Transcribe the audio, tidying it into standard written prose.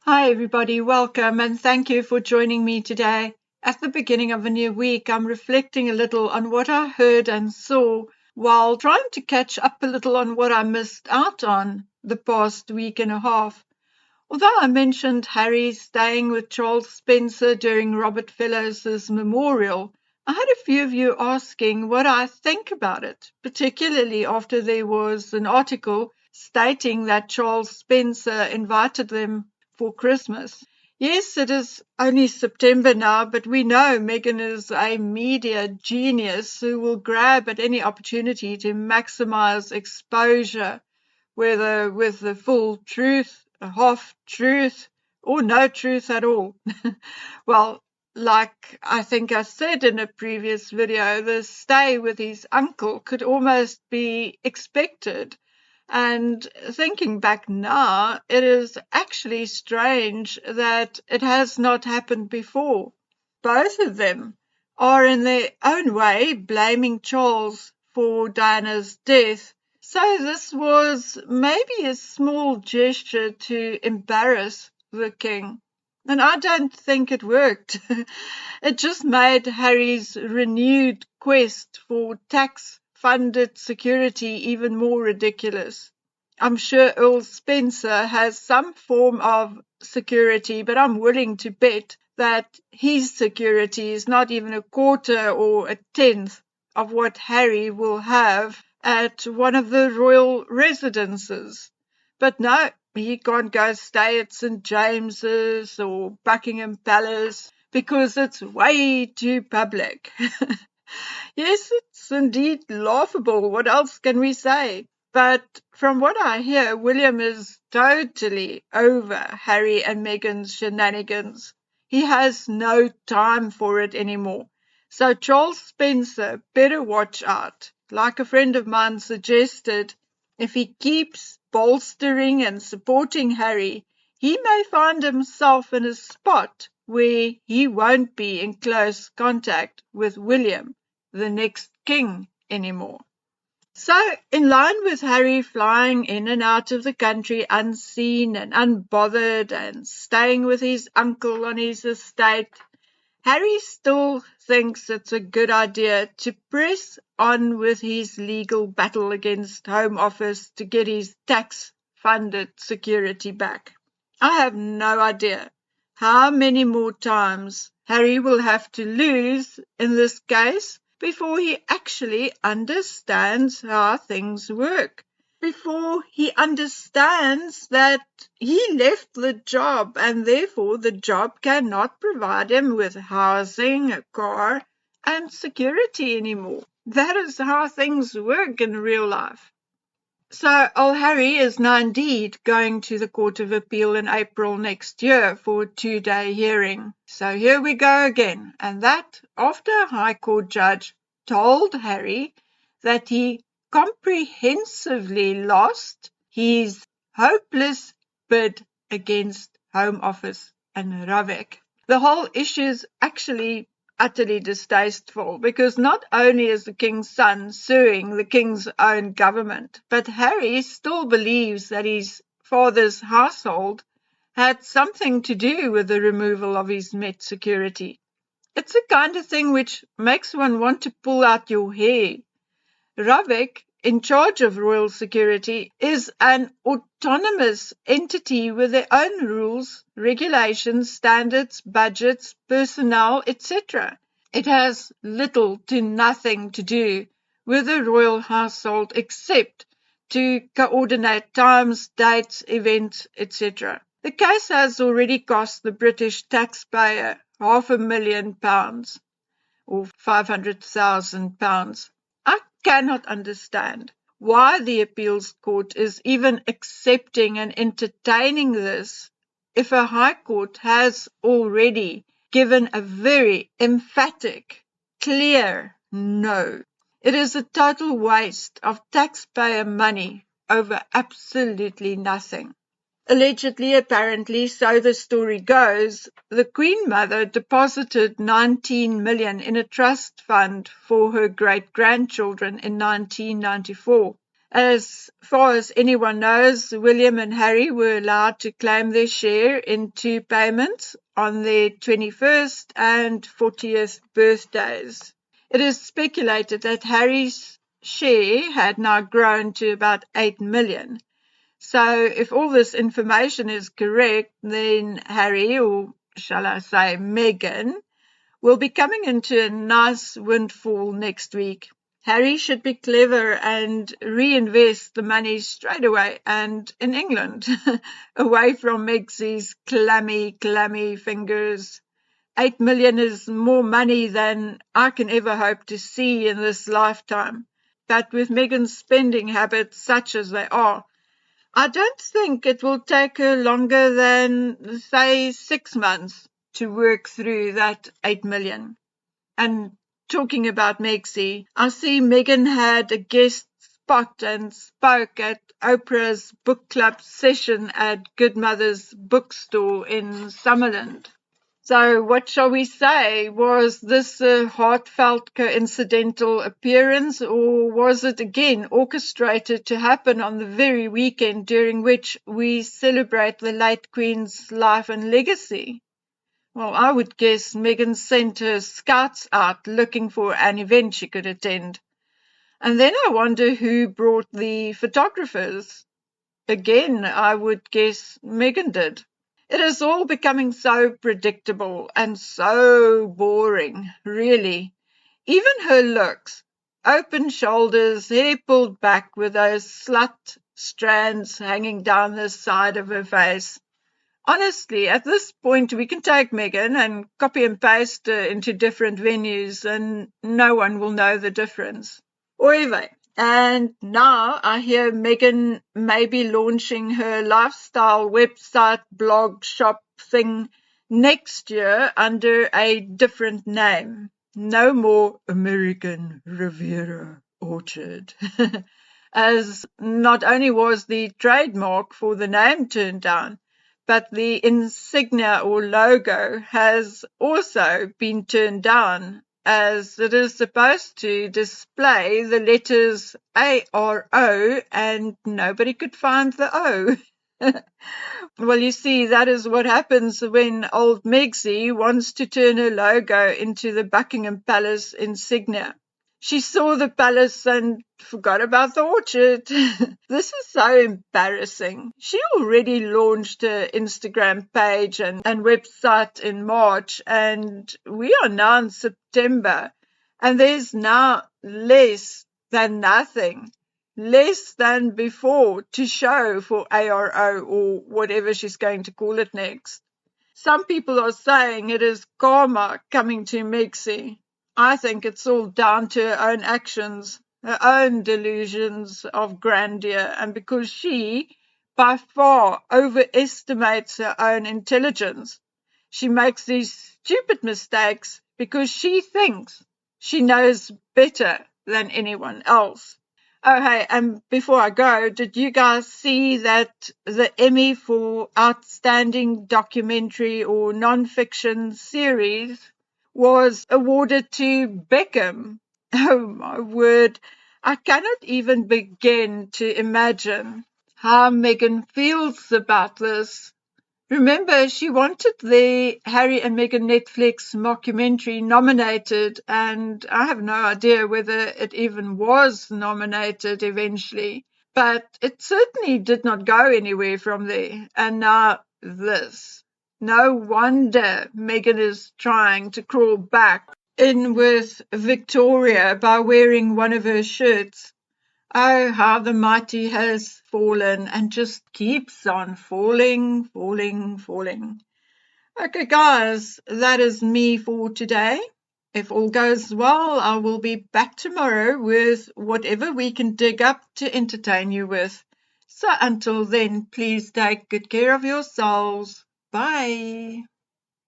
Hi, everybody. Welcome and thank you for joining me today. At the beginning of a new week, I'm reflecting a little on what I heard and saw while trying to catch up a little on what I missed out on the past week and a half. Although I mentioned Harry staying with Charles Spencer during Robert Fellowes' memorial, I had a few of you asking what I think about it, particularly after there was an article stating that Charles Spencer invited them for Christmas. Yes, it is only September now, but we know Meghan is a media genius who will grab at any opportunity to maximize exposure, whether with the full truth, a half truth, or no truth at all. Well, like I think I said in a previous video, the stay with his uncle could almost be expected. And thinking back now, it is actually strange that it has not happened before. Both of them are in their own way blaming Charles for Diana's death. So this was maybe a small gesture to embarrass the king. And I don't think it worked. It just made Harry's renewed quest for tax-funded security even more ridiculous. I'm sure Earl Spencer has some form of security, but I'm willing to bet that his security is not even a quarter or a tenth of what Harry will have at one of the royal residences. But no, he can't go stay at St. James's or Buckingham Palace because it's way too public. Yes, it's indeed laughable. What else can we say? But from what I hear, William is totally over Harry and Meghan's shenanigans. He has no time for it anymore. So Charles Spencer better watch out. Like a friend of mine suggested, if he keeps bolstering and supporting Harry, he may find himself in a spot where he won't be in close contact with William, the next king, anymore. So, in line with Harry flying in and out of the country unseen and unbothered and staying with his uncle on his estate, Harry still thinks it's a good idea to press on with his legal battle against Home Office to get his tax-funded security back. I have no idea how many more times Harry will have to lose in this case before he actually understands how things work, before he understands that he left the job and therefore the job cannot provide him with housing, a car, and security anymore. That is how things work in real life. So old Harry is now indeed going to the Court of Appeal in April next year for a 2-day hearing. So here we go again, and that after a High Court judge told Harry that he comprehensively lost his hopeless bid against Home Office and Ravek. The whole issue is actually utterly distasteful because not only is the king's son suing the king's own government, but Harry still believes that his father's household had something to do with the removal of his Met security. It's the kind of thing which makes one want to pull out your hair. Ravek, in charge of royal security, is an autonomous entity with their own rules, regulations, standards, budgets, personnel, etc. It has little to nothing to do with the royal household except to coordinate times, dates, events, etc. The case has already cost the British taxpayer £500,000 or £500,000. I cannot understand why the appeals court is even accepting and entertaining this if a high court has already given a very emphatic, clear no. It is a total waste of taxpayer money over absolutely nothing. Allegedly, apparently, so the story goes, the Queen Mother deposited 19 million in a trust fund for her great-grandchildren in 1994. As far as anyone knows, William and Harry were allowed to claim their share in 2 payments on their 21st and 40th birthdays. It is speculated that Harry's share had now grown to about 8 million. So if all this information is correct, then Harry, or shall I say Meghan, will be coming into a nice windfall next week. Harry should be clever and reinvest the money straight away and in England, away from Megsy's clammy fingers. 8 million is more money than I can ever hope to see in this lifetime. But with Meghan's spending habits such as they are, I don't think it will take her longer than, say, 6 months to work through that 8 million. And talking about Megsy, I see Meghan had a guest spot and spoke at Oprah's book club session at Good Mother's bookstore in Summerland. So what shall we say? Was this a heartfelt coincidental appearance, or was it again orchestrated to happen on the very weekend during which we celebrate the late Queen's life and legacy? Well, I would guess Meghan sent her scouts out looking for an event she could attend. And then I wonder who brought the photographers. Again, I would guess Meghan did. It is all becoming so predictable and so boring, really. Even her looks, open shoulders, hair pulled back with those slut strands hanging down the side of her face. Honestly, at this point, we can take Meghan and copy and paste her into different venues and no one will know the difference. Anyway, and now I hear Meghan may be launching her lifestyle website, blog, shop thing next year under a different name. No more American Riviera Orchard. As not only was the trademark for the name turned down, but the insignia or logo has also been turned down, as it is supposed to display the letters ARO and nobody could find the O. Well, you see, that is what happens when old Megsy wants to turn her logo into the Buckingham Palace insignia. She saw the palace and forgot about the orchard. This is so embarrassing. She already launched her Instagram page and website in March, and we are now in September, and there's now less than nothing, less than before to show for ARO or whatever she's going to call it next. Some people are saying it is karma coming to Megsy. I think it's all down to her own actions, her own delusions of grandeur, and because she, by far, overestimates her own intelligence. She makes these stupid mistakes because she thinks she knows better than anyone else. Oh, hey, and before I go, did you guys see that the Emmy for Outstanding Documentary or Non-Fiction Series was awarded to Beckham? Oh, my word. I cannot even begin to imagine how Meghan feels about this. Remember, she wanted the Harry and Meghan Netflix mockumentary nominated, and I have no idea whether it even was nominated eventually, but it certainly did not go anywhere from there. And now this. No wonder Meghan is trying to crawl back in with Victoria by wearing one of her shirts. Oh, how the mighty has fallen and just keeps on falling. Okay, guys, that is me for today. If all goes well, I will be back tomorrow with whatever we can dig up to entertain you with. So until then, please take good care of yourselves. Bye.